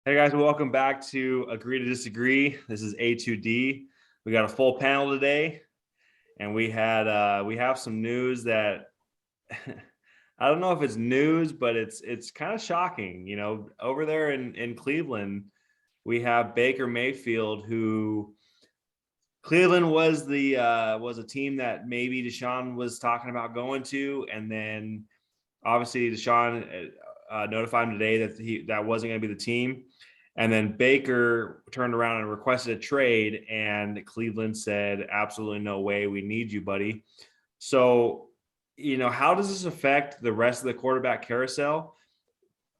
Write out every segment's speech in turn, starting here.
Hey guys, welcome back to Agree to Disagree. This is A2D. We got a full panel today, and we have some news that I don't know if it's news, but it's kind of shocking. Over there in Cleveland, we have Baker Mayfield, who Cleveland was a team that maybe Deshaun was talking about going to, and then obviously Deshaun notified him today that that wasn't going to be the team. And then Baker turned around and requested a trade, and Cleveland said, absolutely no way. We need you, buddy. So, how does this affect the rest of the quarterback carousel?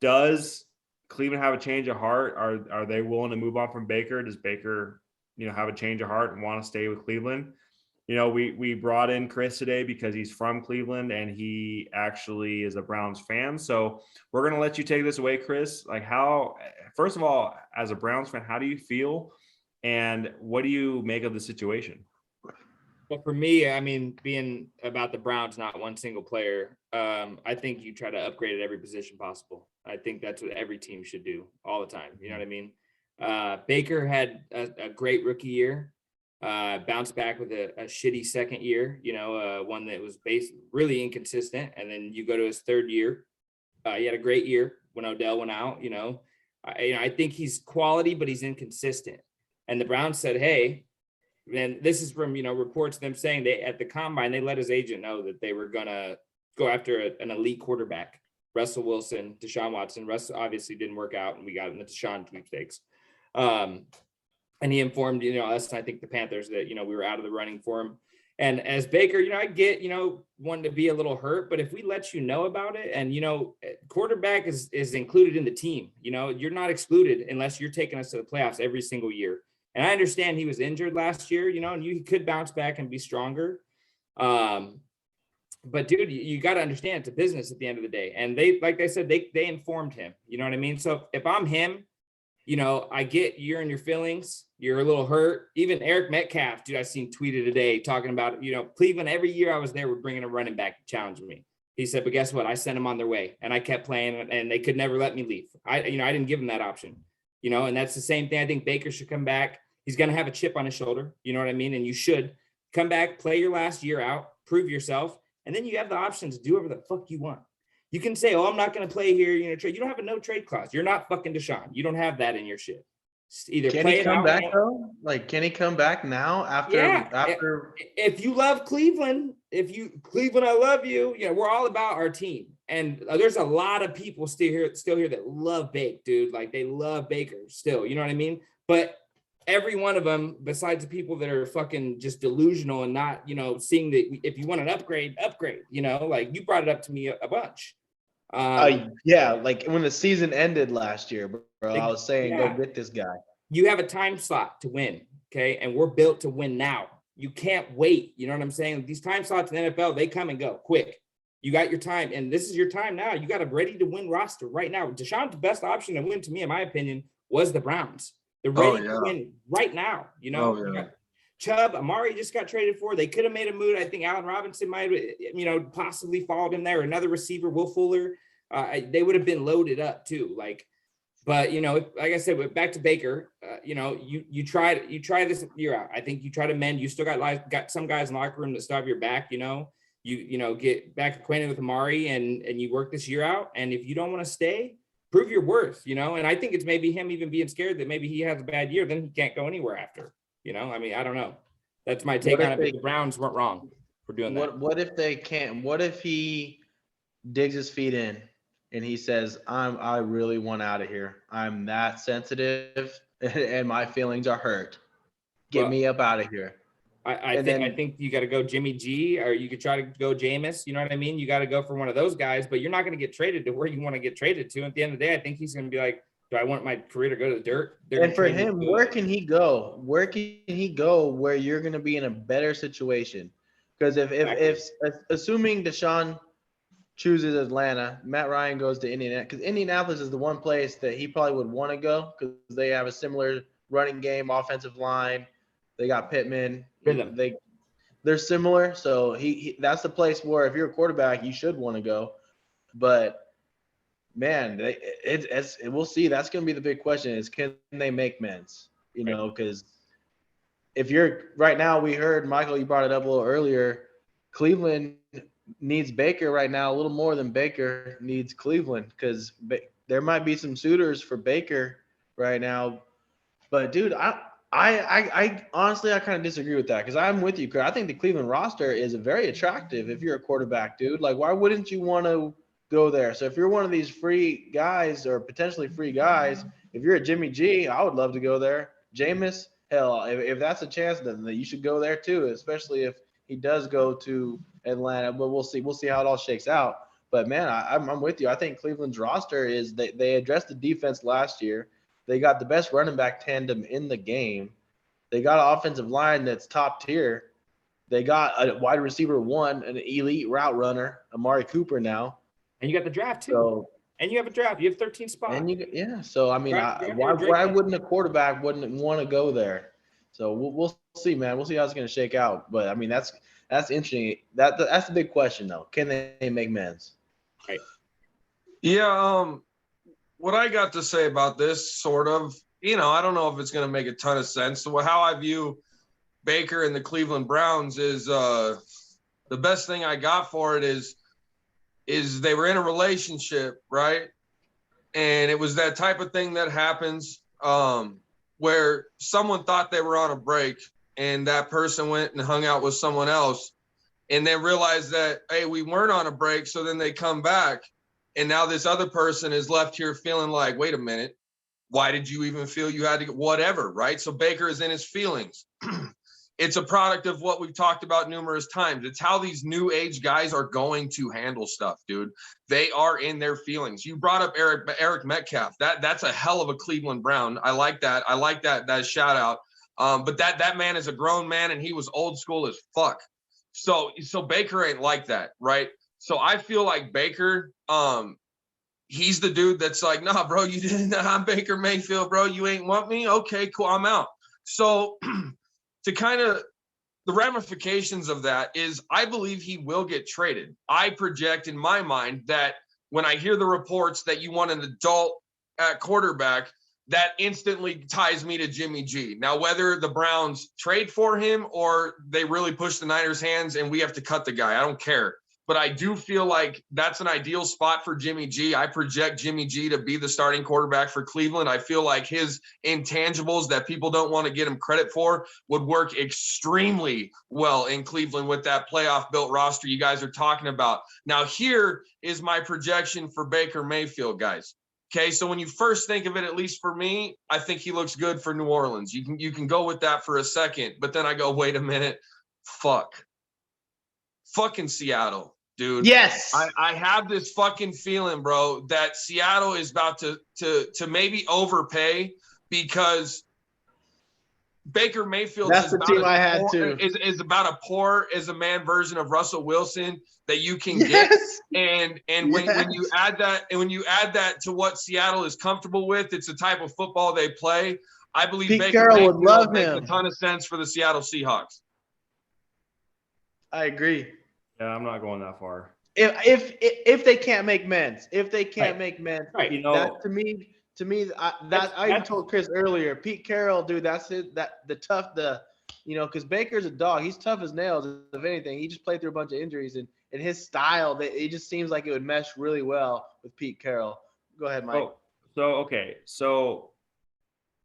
Does Cleveland have a change of heart? Are they willing to move on from Baker? Does Baker, have a change of heart and want to stay with Cleveland? We brought in Chris today because he's from Cleveland and he actually is a Browns fan. So we're going to let you take this away, Chris. First of all, as a Browns fan, how do you feel? And what do you make of the situation? Well, for me, I mean, being about the Browns, not one single player, I think you try to upgrade at every position possible. I think that's what every team should do all the time. You know what I mean? Baker had a great rookie year. Bounced back with a shitty second year, one that was really inconsistent. And then you go to his third year. He had a great year when Odell went out. I think he's quality, but he's inconsistent. And the Browns said, hey, and this is from, reports of them saying they at the combine, they let his agent know that they were going to go after an elite quarterback, Russell Wilson, Deshaun Watson. Russell obviously didn't work out, and we got in the Deshaun sweepstakes. And he informed, us, and I think the Panthers that, we were out of the running for him. And as Baker, I get, wanting to be a little hurt, but if we let you know about it and, quarterback is included in the team, you're not excluded unless you're taking us to the playoffs every single year. And I understand he was injured last year, and he could bounce back and be stronger. But dude, you got to understand it's a business at the end of the day. And they said, they informed him, you know what I mean? So if I'm him, I get you're in your feelings. You're a little hurt. Even Eric Metcalf, dude, I seen tweeted today talking about, Cleveland, every year I was there, we're bringing a running back to challenge me. He said, but guess what? I sent him on their way and I kept playing and they could never let me leave. I didn't give him that option, and that's the same thing. I think Baker should come back. He's going to have a chip on his shoulder. You know what I mean? And you should come back, play your last year out, prove yourself. And then you have the option to do whatever the fuck you want. You can say, oh, I'm not going to play here. Trade. You don't have a no trade clause. You're not fucking Deshaun. You don't have that in your shit. Either can he come back though? Like, can he come back now after? If you love Cleveland, Cleveland, I love you. We're all about our team, and there's a lot of people still here that love Baker, dude. Like they love Baker still. You know what I mean? But every one of them, besides the people that are fucking just delusional and not, seeing that if you want an upgrade. Like you brought it up to me a bunch. Yeah, like when the season ended last year, bro, I was saying, go get this guy. You have a time slot to win, okay? And we're built to win now. You can't wait. You know what I'm saying? These time slots in the NFL, they come and go quick. You got your time, and this is your time now. You got a ready-to-win roster right now. Deshaun's best option to win, to me, in my opinion, was the Browns. They're ready to win right now. Chubb, Amari just got traded for. They could have made a move. I think Allen Robinson might have, possibly followed him there. Another receiver, Will Fuller. They would have been loaded up too. But like I said, back to Baker. You try this year out. I think you try to mend. You still got some guys in the locker room that still have your back. You get back acquainted with Amari and you work this year out. And if you don't want to stay, prove your worth. And I think it's maybe him even being scared that maybe he has a bad year, then he can't go anywhere after. I mean, I don't know. That's my take on it. But the Browns weren't wrong for doing that. What if they can't? What if he digs his feet in and he says, I really want out of here. I'm that sensitive and my feelings are hurt. Get me up out of here. I think you got to go Jimmy G, or you could try to go Jameis. You know what I mean? You got to go for one of those guys, but you're not going to get traded to where you want to get traded to. At the end of the day, I think he's going to be like, do I want my career to go to the dirt? And for him, where can he go? Where can he go where you're going to be in a better situation? Because if assuming Deshaun chooses Atlanta, Matt Ryan goes to Indianapolis, because Indianapolis is the one place that he probably would want to go because they have a similar running game, offensive line. They got Pittman. They're similar, so he that's the place where if you're a quarterback, you should want to go. But man, we'll see. That's going to be the big question: is can they make men's? You Right. know, because if you're right now, we heard Michael, you brought it up a little earlier. Cleveland needs Baker right now a little more than Baker needs Cleveland because there might be some suitors for Baker right now. But dude, I honestly I kind of disagree with that because I'm with you. I think the Cleveland roster is very attractive if you're a quarterback, dude. Like, why wouldn't you want to go there? So if you're one of these free guys or potentially free guys, if you're a Jimmy G, I would love to go there. Jameis, hell, if that's a chance, then you should go there too, especially if he does go to Atlanta. But we'll see. We'll see how it all shakes out. But man, I'm with you. I think Cleveland's roster is they addressed the defense last year. They got the best running back tandem in the game. They got an offensive line that's top tier. They got a wide receiver one, an elite route runner, Amari Cooper now. And you got the draft too. So and you have a draft. You have 13 spots. and so I mean, Draft why wouldn't a quarterback wouldn't want to go there? So we'll see, man. We'll see how it's going to shake out. But I mean, that's interesting. That's the big question though. Can they make men's? Right. Yeah. What I got to say about this, sort of, I don't know if it's going to make a ton of sense. So how I view Baker and the Cleveland Browns is the best thing I got for it is they were in a relationship, right? And it was that type of thing that happens where someone thought they were on a break and that person went and hung out with someone else and then realized that, hey, we weren't on a break. So then they come back. And now this other person is left here feeling like, wait a minute, why did you even feel you had to get whatever, right? So Baker is in his feelings. It's a product of what we've talked about numerous times. It's how these new age guys are going to handle stuff, dude. They are in their feelings. You brought up Eric Metcalf. That's a hell of a Cleveland Brown. I like that. I like that shout out. But that man is a grown man and he was old school as fuck. So Baker ain't like that, right? So I feel like Baker, he's the dude that's like, nah, bro, you didn't. I'm Baker Mayfield, bro. You ain't want me? Okay, cool. I'm out. So to kind of the ramifications of that is I believe he will get traded. I project in my mind that when I hear the reports that you want an adult at quarterback, that instantly ties me to Jimmy G. Now, whether the Browns trade for him or they really push the Niners' hands and we have to cut the guy, I don't care. But I do feel like that's an ideal spot for Jimmy G. I project Jimmy G to be the starting quarterback for Cleveland. I feel like his intangibles that people don't want to get him credit for would work extremely well in Cleveland with that playoff built roster you guys are talking about. Now, here is my projection for Baker Mayfield, guys. Okay, so when you first think of it, at least for me, I think he looks good for New Orleans. You can go with that for a second, but then I go, wait a minute, fucking Seattle, dude. Yes, I have this fucking feeling, bro, that Seattle is about to maybe overpay because Baker Mayfield that's the team I had too. Is about a poor as a man version of Russell Wilson that you can Yes. get. And when you add that to what Seattle is comfortable with, it's the type of football they play. I believe Pete Baker Carroll Mayfield would love makes him. a ton of sense for the Seattle Seahawks. I agree. Yeah, I'm not going that far. If they can't make men's, Right. make men's, Right. You know, that to me, I even told Chris earlier, Pete Carroll, dude, that's it. Because Baker's a dog. He's tough as nails. If anything, he just played through a bunch of injuries, and his style, it just seems like it would mesh really well with Pete Carroll. Go ahead, Mike. So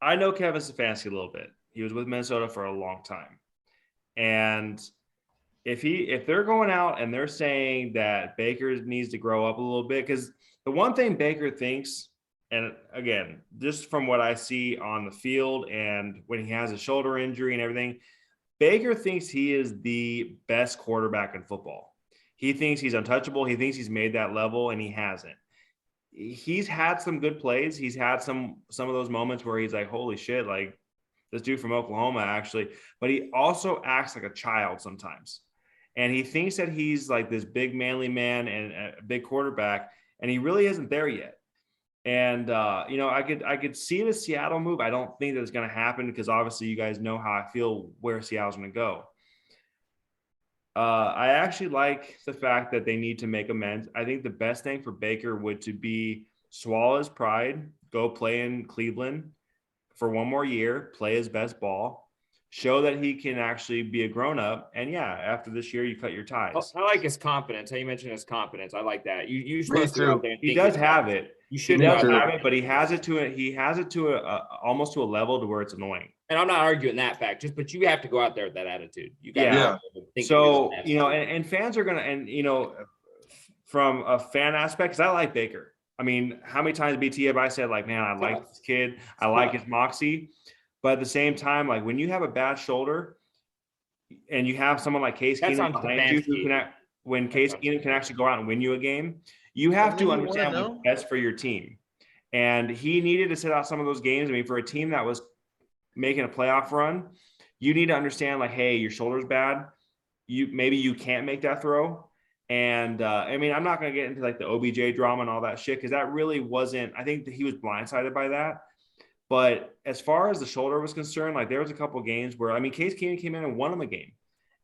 I know Kevin Stefanski a little bit. He was with Minnesota for a long time, and if they're going out and they're saying that Baker needs to grow up a little bit, because the one thing Baker thinks, and again, just from what I see on the field and when he has a shoulder injury and everything, Baker thinks he is the best quarterback in football. He thinks he's untouchable. He thinks he's made that level, and he hasn't. He's had some good plays. He's had some of those moments where he's like, holy shit, like this dude from Oklahoma actually. But he also acts like a child sometimes. And he thinks that he's like this big manly man and a big quarterback, and he really isn't there yet. And I could see the Seattle move. I don't think that it's going to happen because obviously you guys know how I feel where Seattle's going to go. I actually like the fact that they need to make amends. I think the best thing for Baker would to be swallow his pride, go play in Cleveland for one more year, play his best ball, show that he can actually be a grown-up. And yeah, after this year, you cut your ties. I like his confidence. How you mentioned his confidence. I like that. You're Me supposed to go too. out there and He think does it's have best. it. You He should does know have that. it, but he has it to almost to a level to where it's annoying. And I'm not arguing that fact, but you have to go out there with that attitude. You got Yeah. to think So, of you know, and fans are gonna, and you know, from a fan aspect, because I like Baker. I mean, how many times BT have I said, like, man, I like this kid, I like his moxie, but at the same time, like when you have a bad shoulder and you have someone like Case That's Keenum on behind you who Stefanski. can when Case Keenum can actually go out and win you a game, you have Doesn't to he understand wanna what's know? best for your team. And he needed to sit out some of those games. I mean, for a team that was making a playoff run, you need to understand, like, hey, your shoulder's bad. Maybe you can't make that throw. And I mean, I'm not going to get into like the OBJ drama and all that shit, because that really wasn't, I think that he was blindsided by that. But as far as the shoulder was concerned, like there was a couple of games where, I mean, Case Keenum came in and won him a game.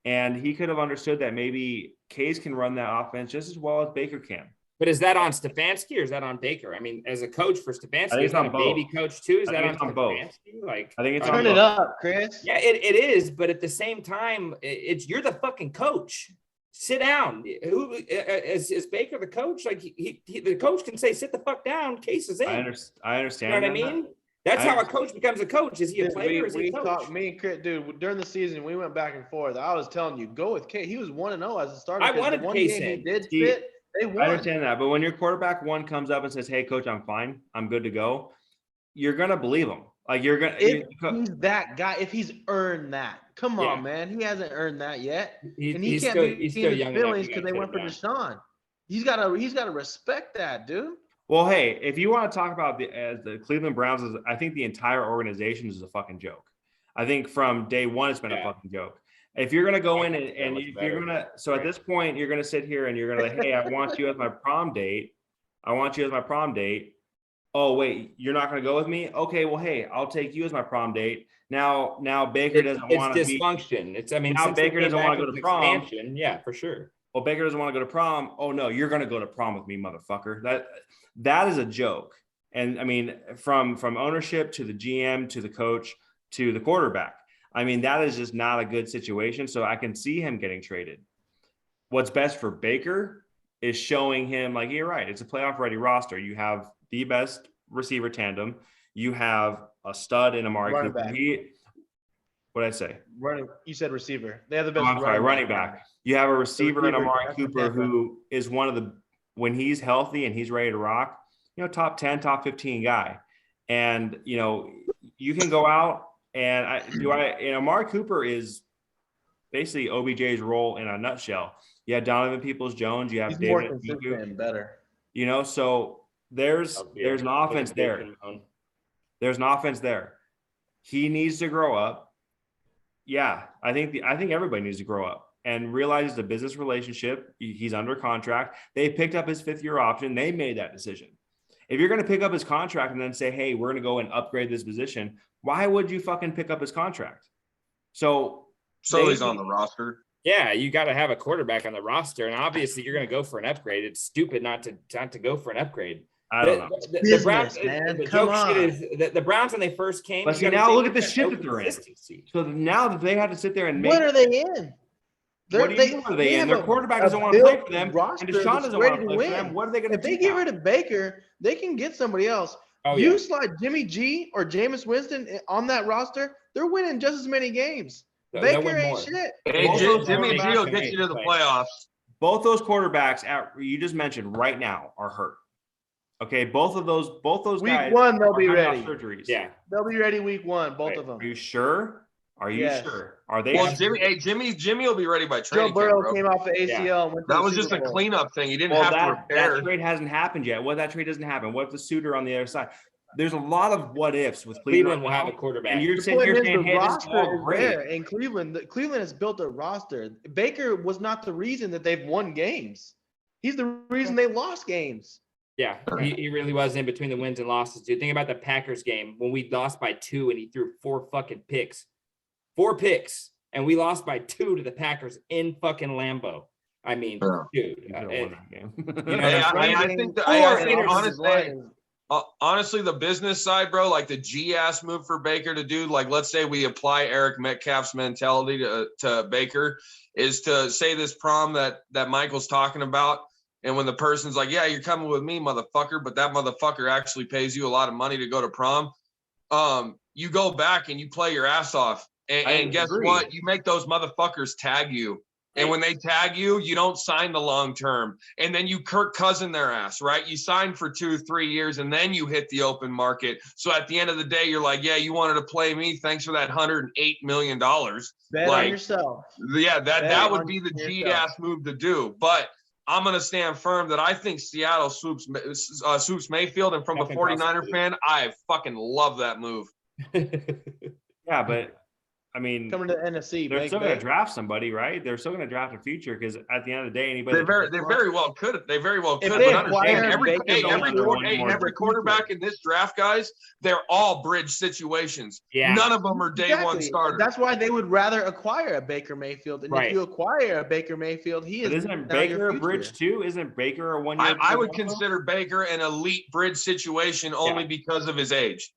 And he could have understood that maybe Case can run that offense just as well as Baker can. But is that on Stefanski or is that on Baker? I mean, as a coach for Stefanski, think is it's that on a both. baby coach too? Is I that think on it's on both. Stefanski? Like, I think it's on Turn both. it up, Chris. yeah, it is. But at the same time, it's you're the fucking coach. Sit down. Who is Baker the coach? Like the coach can say, "Sit the fuck down." Case is in. I You understand. know what I mean? That's I how a coach becomes a coach. Is he a Dude, player or is he we a coach? talked, me and Chris, dude, during the season, we went back and forth. I was telling you, go with K. He was 1-0 as a starter. I 'cause wanted the one Case game he in. did He- fit, they I won. understand that, but when your quarterback one comes up and says, "Hey, coach, I'm fine. I'm good to go," you're gonna believe him. Like you're gonna. If he's that guy, if he's earned that, come Yeah. on, man, he hasn't earned that yet, and he He's can't still, be he's in still his young enough. feelings You because gotta they sit went him for down. Deshaun. He's got to respect that, dude. Well, hey, if you want to talk about the Cleveland Browns, I think the entire organization is a fucking joke. I think from day one, it's been a fucking joke. If you're gonna go in and if you're gonna, so at this point, you're gonna sit here and you're gonna like, hey, I want you as my prom date. I want you as my prom date. Oh wait, you're not gonna go with me? Okay, well, hey, I'll take you as my prom date. Now Baker doesn't want to It's be. dysfunction. It's I mean, Now since they Baker came doesn't back wanna go with to prom. expansion, yeah, for sure. Well, Baker doesn't want to go to prom. Oh no, you're going to go to prom with me, motherfucker. That is a joke. And I mean, from ownership to the GM to the coach to the quarterback, I mean, that is just not a good situation. So I can see him getting traded. What's best for Baker is showing him, like, you're right, it's a playoff ready roster. You have the best receiver tandem. You have a stud in Amari Running Cooper. back. What did I say? You said receiver. They have the Oh, best. I'm sorry, running back. You have a receiver in receiver, Amari that's Cooper the tandem. who is one of the, when he's healthy and he's ready to rock, you know, top 10, top 15 guy. And, you know, you can go out and Amari Cooper is basically OBJ's role in a nutshell. You have Donovan Peoples-Jones, you have He's more David consistent Njoku, and better. you know, so there's an offense there. There's an offense there. He needs to grow up. Yeah, I think everybody needs to grow up and realize it's a business relationship. He's under contract. They picked up his 5th-year option. They made that decision. If you're going to pick up his contract and then say, hey, we're going to go and upgrade this position, why would you fucking pick up his contract? So he's on the roster. Yeah, you got to have a quarterback on the roster, and obviously you're going to go for an upgrade. It's stupid not to go for an upgrade. I don't know. The Browns, man. the Come joke shit on. is the Browns when they first came. But you see, gotta now say look at the there's shit no that they're in. consistency. So now that they had to sit there and make, What are they in? what do you mean are they in? have Their a- quarterback a doesn't want to play for built them, and roster Deshaun that's doesn't ready want to to play for win. them. What are they going to If do? they get now? rid of Baker, they can get somebody else. Oh, You yeah. slide Jimmy G or Jameis Winston on that roster, they're winning just as many games. They'll Baker win ain't more. shit. Hey, Both those Jimmy G will get you to the playoffs. Both those quarterbacks you just mentioned right now are hurt. Okay, both those Week guys 1, they'll are be coming off ready. surgeries. Yeah. They'll be ready week 1, both Right. of them. Are you sure? Are you Yes. sure? Are they? Well, sure? Jimmy will be ready by Joe training camp, Burrow bro. came off the ACL and went to That the was Super just a Bowl. cleanup thing. He didn't Well, have to that repair. trade hasn't happened yet. What that trade doesn't happen? What if the suitor on the other side? There's a lot of what ifs with Cleveland. Cleveland will have a quarterback. And you're The sitting point here is, saying, the "Hey, this is roster all is great." there in Cleveland. Cleveland has built a roster. Baker was not the reason that they've won games. He's the reason they lost games. Yeah, he really was in between the wins and losses, dude. Think about the Packers game when we lost by 2 and he threw 4 fucking picks. 4 picks. And we lost by 2 to the Packers in fucking Lambeau. I mean, dude. You could have won that game. You know, Hey, I think that Four honestly, interceptions. Honestly, the business side, bro, like the G-ass move for Baker to do, like let's say we apply Eric Metcalf's mentality to Baker, is to say this prom that Michael's talking about. And when the person's like, yeah, you're coming with me, motherfucker, but that motherfucker actually pays you a lot of money to go to prom. You go back and you play your ass off. And guess agree. what? You make those motherfuckers tag you. And when they tag you, you don't sign the long term. And then you Kirk Cousin their ass, right? You sign for 2-3 years and then you hit the open market. So at the end of the day, you're like, yeah, you wanted to play me. Thanks for that $108 million. Bet on yourself. Yeah, that would be the yourself. G-ass move to do. But I'm going to stand firm that I think Seattle swoops Mayfield. And from a 49er fan, I fucking love that move. Yeah, but I mean, Coming to the NFC, they're still going to draft somebody, right? They're still going to draft a future because at the end of the day, anybody They very well could. They very well could. If they But acquire every quarterback in this draft, guys, they're all bridge situations. Yeah. None of them are day one starters. That's why they would rather acquire a Baker Mayfield. And if you acquire a Baker Mayfield, he is. Isn't Baker a bridge too? Isn't Baker a 1 year? I would consider Baker an elite bridge situation only because of his age.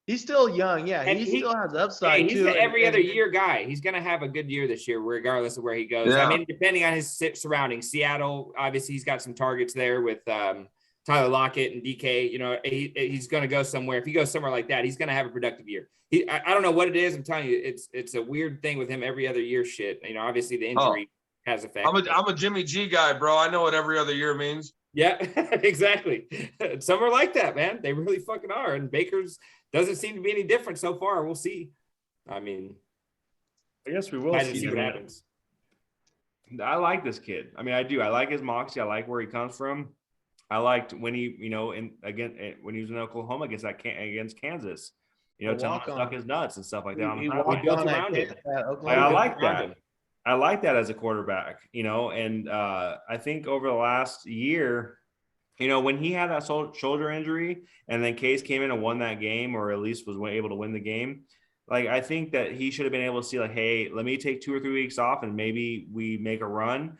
He's still young, yeah. He still has upside he's too. An every other year guy. He's going to have a good year this year, regardless of where he goes. Yeah. I mean, depending on his surroundings. Seattle, obviously, he's got some targets there with Tyler Lockett and DK. You know, he's going to go somewhere. If he goes somewhere like that, he's going to have a productive year. I don't know what it is. I'm telling you, it's a weird thing with him every other year. Shit, you know, obviously the injury has effect. I'm a Jimmy G guy, bro. I know what every other year means. Yeah, exactly. Some are like that, man. They really fucking are. And Baker's doesn't seem to be any different so far. We'll see. I mean, I guess we will see what happens. I like this kid. I mean, I do. I like his moxie. I like where he comes from. I liked when he, you know, when he was in Oklahoma against Kansas, you know, telling him to suck his nuts and stuff like that. We built around it. I like that. I like that as a quarterback, you know, and I think over the last year, you know, when he had that shoulder injury and then Case came in and won that game, or at least was able to win the game, like, I think that he should have been able to see, like, hey, let me take 2 or 3 weeks off and maybe we make a run.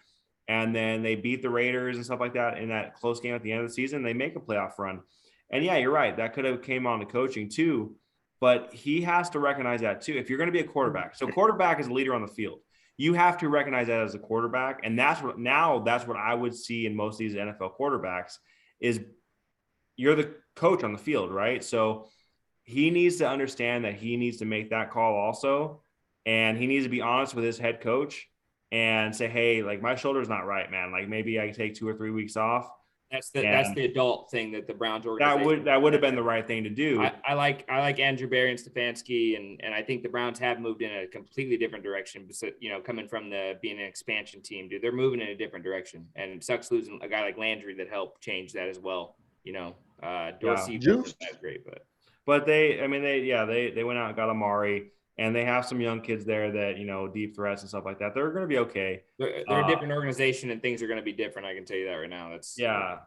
And then they beat the Raiders and stuff like that in that close game at the end of the season. They make a playoff run. And yeah, you're right. That could have came on to coaching too, but he has to recognize that too. If you're going to be a quarterback, so quarterback is a leader on the field. You have to recognize that as a quarterback. And that's what I would see in most of these NFL quarterbacks is you're the coach on the field, right? So he needs to understand that he needs to make that call also. And he needs to be honest with his head coach and say, hey, like, my shoulder's not right, man. Like, maybe I can take 2 or 3 weeks off. That's the adult thing that the Browns organization. That would have been the right thing to do. I like Andrew Berry and Stefanski, and I think the Browns have moved in a completely different direction. You know, coming from being an expansion team, dude, they're moving in a different direction. And it sucks losing a guy like Landry that helped change that as well. You know, Dorsey wasn't that great, but they went out and got Amari. And they have some young kids there that, you know, deep threats and stuff like that. They're going to be okay. They're a different organization, and things are going to be different. I can tell you that right now.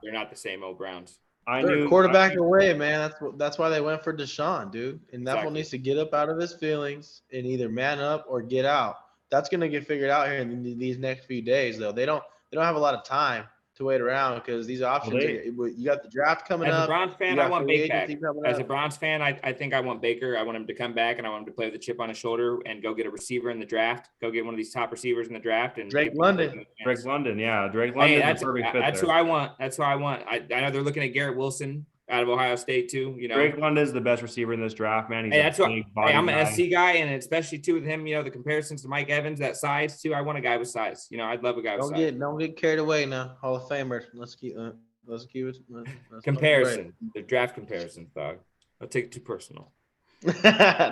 They're not the same old Browns. They're a quarterback away, man. That's why they went for Deshaun, dude. And that one needs to get up out of his feelings and either man up or get out. That's going to get figured out here in these next few days, though. They don't have a lot of time to wait around because these options. You got the draft coming up. As a Browns fan, I want Baker back. As a Browns fan, I think I want Baker. I want him to come back, and I want him to play with a chip on his shoulder and go get a receiver in the draft. Go get one of these top receivers in the draft. And Drake London. Drake London, yeah. Drake London. That's who I want. That's who I want. I know they're looking at Garrett Wilson out of Ohio State too. You know, Drake London is the best receiver in this draft, man. I'm an SC guy, and especially too with him, you know, the comparisons to Mike Evans, that size too. I want a guy with size. You know, I'd love a guy with size. Don't get carried away now. Hall of Famer. Let's keep it. Comparison. The draft comparisons, dog. I'll take it too personal.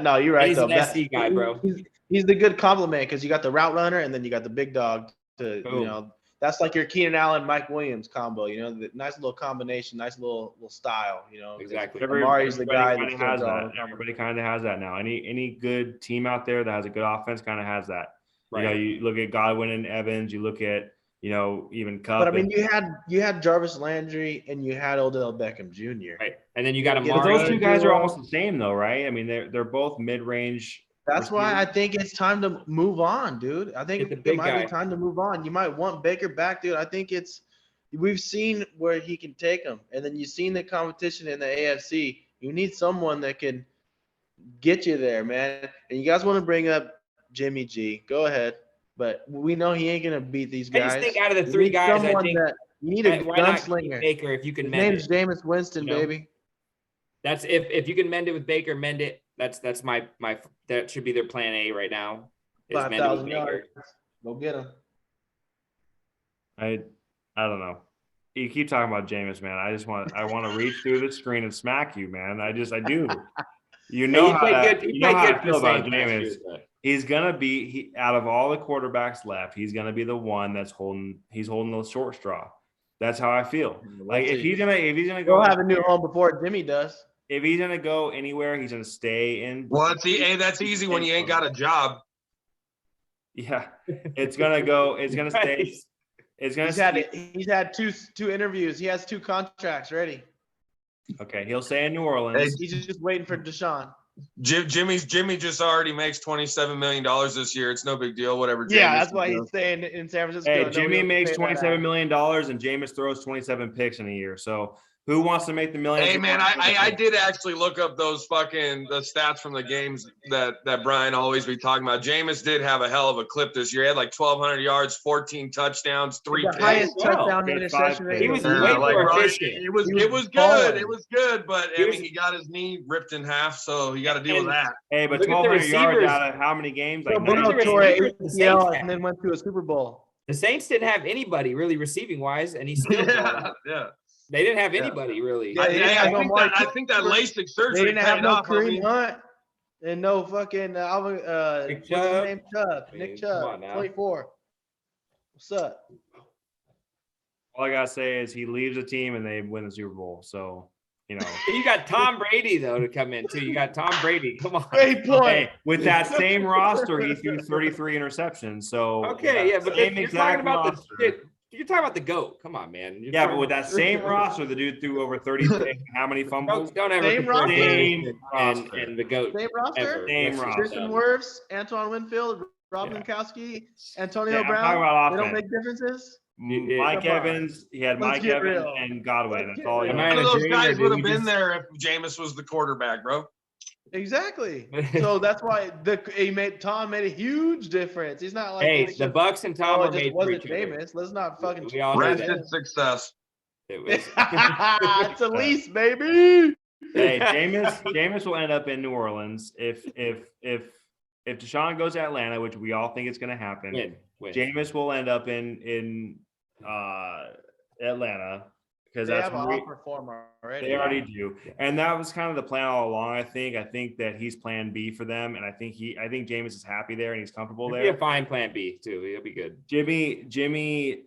No, you're right. He's an SC guy, bro. He's the good compliment because you got the route runner and then you got the big dog to you know. That's like your Keenan Allen, Mike Williams combo, you know, the nice little combination, nice little style, you know. Exactly. Amari's the guy that has that. Everybody kind of has that now. Any good team out there that has a good offense kind of has that. Right. You know, you look at Godwin and Evans, you look at, you know, even Cup. But I mean, you had Jarvis Landry and you had Odell Beckham Jr. Right. And then you got Amari. But those two guys are almost the same though, right? I mean, they're both mid-range. That's why I think it's time to move on, dude. I think it might be time to move on. You might want Baker back, dude. I think we've seen where he can take them, and then you've seen the competition in the AFC. You need someone that can get you there, man. And you guys want to bring up Jimmy G? Go ahead, but we know he ain't gonna beat these I guys. just think out of the You three need guys, I someone think you need a why not keep gunslinger. Baker if you can His mend name's it. Jameis Winston, You know? baby. That's if you can mend it with Baker, mend it. That's my that should be their plan A right now. Is mend it with 5,000 Baker. yards. Go get him. I don't know. You keep talking about Jameis, man. I want to reach through the screen and smack you, man. I do. You know how I feel about Jameis. He's gonna be out of all the quarterbacks left, he's gonna be the one that's holding the short straw. That's how I feel. Like if he's gonna go He'll have a new home before Jimmy does. If he's gonna go anywhere, he's gonna stay in. Well, that's easy when you ain't got a job. Yeah, it's gonna go. It's gonna stay. It's gonna. He's had two interviews. He has 2 contracts ready. Okay, he'll stay in New Orleans. He's just waiting for Deshaun. Jimmy just already makes $27 million this year. It's no big deal. Whatever. Yeah, that's why he's staying in San Francisco. Hey, Jimmy makes $27 million, and Jameis throws 27 picks in a year. So who wants to make the millions? Hey man, I did actually look up those the stats from the games that Brian always be talking about. Jameis did have a hell of a clip this year. He had like 1,200 yards, 14 touchdowns, 3 picks. Highest touchdown interception rate. He was way more efficient. It was good. It was good, but I mean, he got his knee ripped in half, so he got to deal with that. Hey, but 1,200 yards out of how many games? Like tore ACL and then went to a Super Bowl. The Saints didn't have anybody really receiving wise, and he still yeah. They didn't have anybody really. I think that LASIK surgery. They didn't have no off, Kareem Hunt and no fucking Nick Chubb. Nick Chubb, 24. What's up? All I gotta say is he leaves the team and they win the Super Bowl. So you got Tom Brady though to come in too. You got Tom Brady. Come on. Great point. Hey, with that same roster, he threw 33 interceptions. So okay, yeah, but same exact roster. You're talking about the GOAT. Come on, man. But with that same roster, the dude threw over 30 picks. How many fumbles? Don't ever same roster. And the GOAT. Same roster. Same roster. Tristan Wirfs, Antoine Winfield, Rob Gronkowski, Antonio I'm Brown. talking about they offense. don't make differences. Mike Evans. He had Mike Evans and Godwin. That's all. None of those guys would have been there if Jameis was the quarterback, bro. Exactly. So that's why Tom made a huge difference. He's not like the Bucks and Tom were made for each other. Jameis. Let's not fucking. We all know that. Success. It was. It's a lease, baby. Hey, Jameis will end up in New Orleans if Deshaun goes to Atlanta, which we all think it's going to happen. Win. Jameis will end up in Atlanta. Because they have an offer for him already. They already do, and that was kind of the plan all along. I think that he's Plan B for them, and I think Jameis is happy there and he's comfortable there. He'll be a fine Plan B too. He'll be good. Jimmy,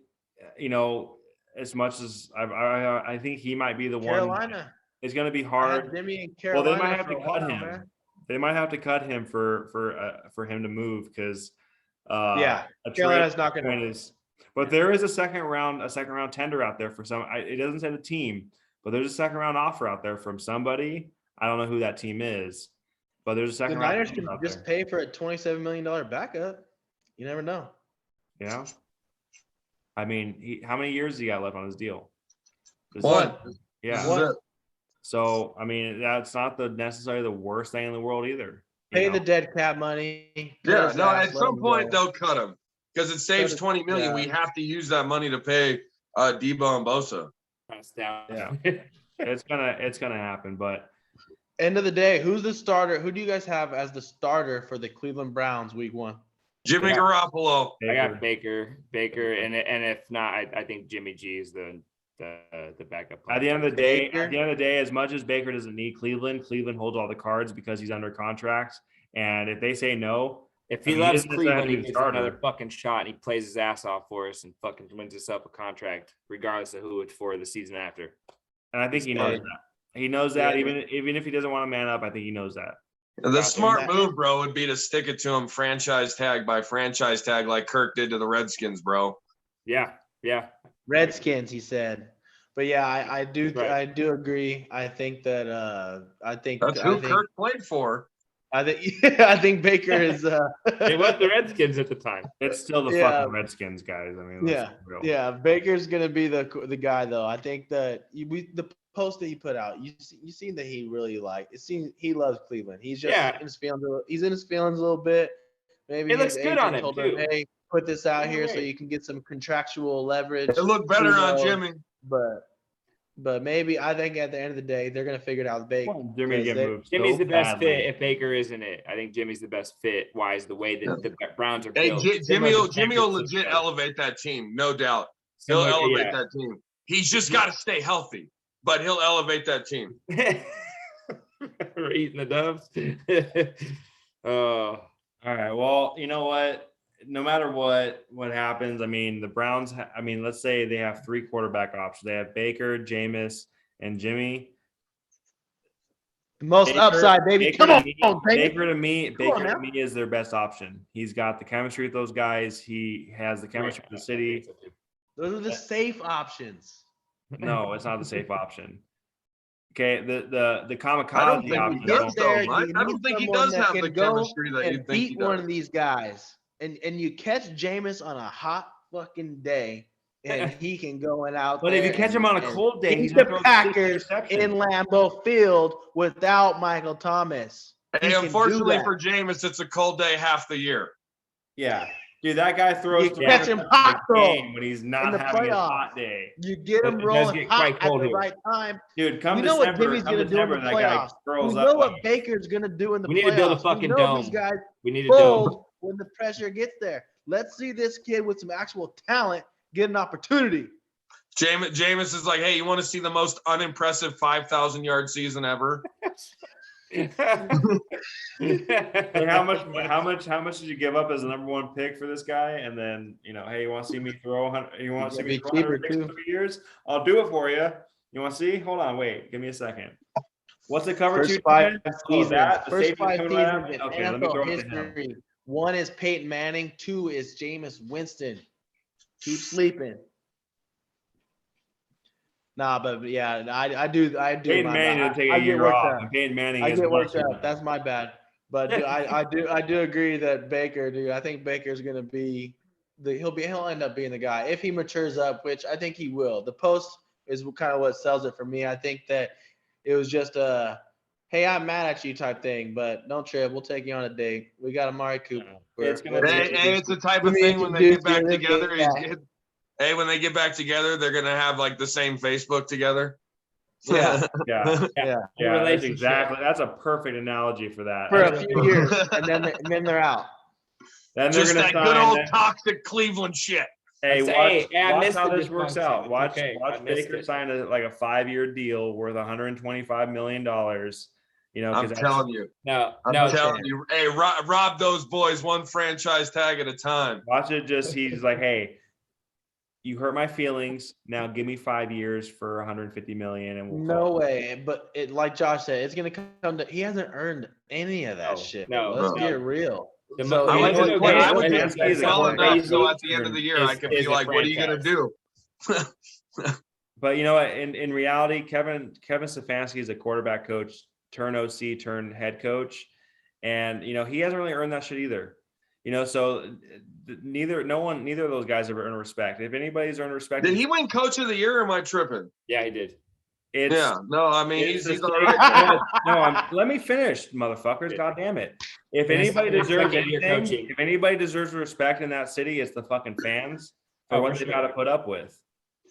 as much as I think he might be the Carolina. one. It's going to be hard. Jimmy and Carolina. Well, they might have to cut him. Man. They might have to cut him for him to move because Carolina's not going to. But there is a second round tender out there for some. It doesn't say the team, but there's a second round offer out there from somebody. I don't know who that team is, but there's a second round. The Niners can just pay for a $27 million backup. You never know. Yeah. I mean, how many years he got left on his deal? One. Yeah. One. So I mean, that's not necessarily the worst thing in the world either. Pay the dead cap money. Yeah. No. At some point they'll cut him. Because it saves $20 million. Yeah. We have to use that money to pay Debo and Bosa. Yeah, it's gonna happen. But end of the day, who's the starter? Who do you guys have as the starter for the Cleveland Browns Week 1? Jimmy Garoppolo. I got Baker, and if not, I think Jimmy G is the backup player. At the end of the day, as much as Baker doesn't need Cleveland holds all the cards because he's under contract. And if they say no. If he loves Cleveland, he gets another fucking shot and he plays his ass off for us and fucking wins us up a contract, regardless of who it's for the season after. And I think he knows that. He knows that even if he doesn't want to man up, I think he knows that. The smart move, bro, would be to stick it to him franchise tag by franchise tag like Kirk did to the Redskins, bro. Yeah. Redskins, he said. But yeah, I do agree. I think that that's who Kirk played for. I think Baker is. It was the Redskins at the time. It's still the Yeah. fucking Redskins, guys. I mean, let's Yeah, be real. yeah. Baker's gonna be the guy though. I think that the post that he put out, you seen that he really it seems he loves Cleveland. He's just Yeah. in his feelings. He's in his feelings a little bit. Maybe It looks his good agent on him, told him, too. "Hey, put this out Yeah, here so right. you can get some contractual leverage." It looked better Who on knows? Jimmy. But maybe I think at the end of the day they're gonna figure it out. Jimmy to get moved. Jimmy's so the best badly. fit if Baker isn't it. I think Jimmy's the best fit. Wise the way that the Browns are Hey, built. Jimmy will Similar to legit Francisco. elevate that team, no doubt. He'll Similar- elevate yeah. that team. He's just got to stay healthy, but he'll elevate that team. We're eating the doves. Oh, All right. Well, you know what? No matter what happens, I mean, the Browns. I mean, let's say they have 3 quarterback options. They have Baker, Jameis, and Jimmy. Most upside, baby. Baker Come to on, me, baby. Baker to me, Come on Baker to now. me is their best option. He's got the chemistry with those guys. He has the chemistry with the city. Those are the safe options. No, it's not the safe option. Okay, the I don't kamikaze think option. he gets don't- there. I You don't need think he someone does that have can the go chemistry that you and think he beat one does. of these guys, and you catch Jameis on a hot fucking day, and he can go out But there. if you catch him on a cold day, he's beat gonna the throw 60 Packers interceptions. in Lambeau Field without Michael Thomas. He Hey, can do unfortunately that. for Jameis, it's a cold day half the year. Yeah, dude, that guy throws You 3 catch him interceptions hot, a though, game when he's not in the having a playoffs. hot day. You get him It does rolling get hot quite at cold the here. right time. Dude, come We know what December, Jimmy's come gonna do in the December, that guy playoffs. throws We up know what like Baker's gonna do in the playoffs. We need to build a We fucking know dome. these guys We need a dome. fold when the pressure gets there. Let's see this kid with some actual talent get an opportunity. Jameis is like, hey, you want to see the most unimpressive 5,000-yard season ever? Hey, how much did you give up as the #1 pick for this guy? And then, hey, you want to see me throw 100? You want to see me throw 106 years? I'll do it for you. You want to see? Hold on, wait, give me a second. What's the cover First two? 5 again? seasons. That? The First safety 5 coming right at seasons me? in Okay, let me throw NFL it to him. history. 1 is Peyton Manning. 2 is Jameis Winston. Keep sleeping. Nah, but yeah, I do. Peyton my Manning bad. didn't take I a get year worked off. up. And Peyton Manning I is get worked much- up. That's my bad. But I do agree that Baker, dude. I think Baker's gonna be he'll end up being the guy if he matures up, which I think he will. The post is kind of what sells it for me. I think that it was just a hey, I'm mad at you type thing, but don't trip. We'll take you on a date. We got Amari Cooper. It's gonna Let me be- Hey, it's the type of let me thing when they get introduce back you to together. this guy. Hey, when they get back together, they're gonna have like the same Facebook together. Yeah. Yeah, Yeah. yeah, Relationship. that's a perfect analogy for that. For a few years, and then they're out. Then they're Just gonna that good sign old that- toxic Cleveland shit. Hey, Hey, I watch missed how the this works dysfunction. out. It's Watch okay. I watch missed Baker it. sign a 5-year deal worth $125 million. I'm telling you. No, I'm no. telling you. Hey, rob those boys one franchise tag at a time. Watch it. He's like, hey, you hurt my feelings. Now give me 5 years for $150 million, and we'll No call it. way. But like Josh said, it's gonna come to he hasn't earned any of that No, shit. no, Let's no. get real. The So mo- I you would know just, what, I would Kevin just Stefanski is a well quarterback enough so coach at the end of the year, is- I could is be a like, what are you gonna franchise. do? But you know what? In reality, Kevin Stefanski is a quarterback coach, turn OC, turn head coach, and he hasn't really earned that shit either. So neither of those guys have earned respect. If anybody's earned respect, Did he win Coach of the Year or am I tripping? Yeah, he did. it's Yeah. No, I mean it's he's the all same- right. let me finish, motherfuckers. God damn it. If It's anybody his deserves second year anything, coaching. if anybody deserves respect in that city, it's the fucking fans for Oh, what for they've sure. got to put up with.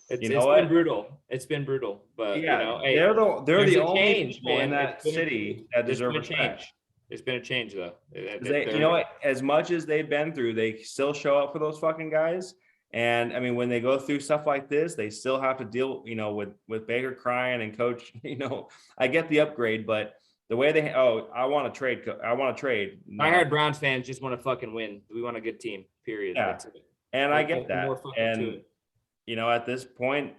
It's You know been what? brutal. It's been brutal, but Yeah, hey, they're there's the a only change, people in man. that It's been a- city that there's deserve been a respect. change. It's been a change though. 'Cause you know what? As much as they've been through, they still show up for those fucking guys. And I mean, when they go through stuff like this, they still have to deal, with Baker crying and coach. I get the upgrade, but the way I want to trade. I want to trade. No. I heard Browns fans just want to fucking win. We want a good team. Period. Yeah. That's it. And I No get that. more fucking to And it. at this point,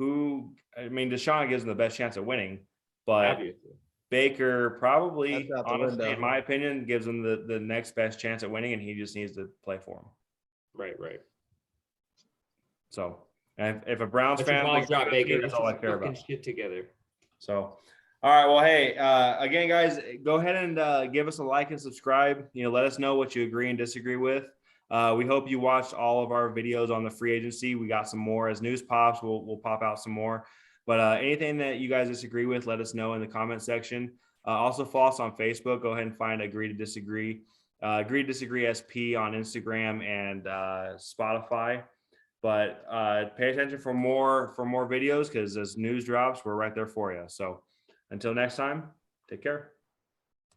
Deshaun gives them the best chance of winning, but Obviously. Baker probably, That's out the honestly, window. in my opinion, gives them the next best chance at winning, and he just needs to play for him. Right. So, and if a Browns Let your fan balls thinks drop, it's good, Baker. that's Get all I your care fucking about. shit together. So, All right. Well, hey, again, guys, go ahead and give us a like and subscribe. Let us know what you agree and disagree with. We hope you watched all of our videos on the free agency. We got some more as news pops. We'll pop out some more. But anything that you guys disagree with, let us know in the comment section. Also, follow us on Facebook. Go ahead and find Agree to Disagree. Agree to Disagree SP on Instagram and Spotify. But pay attention for more videos because as news drops, we're right there for you. So until next time, take care.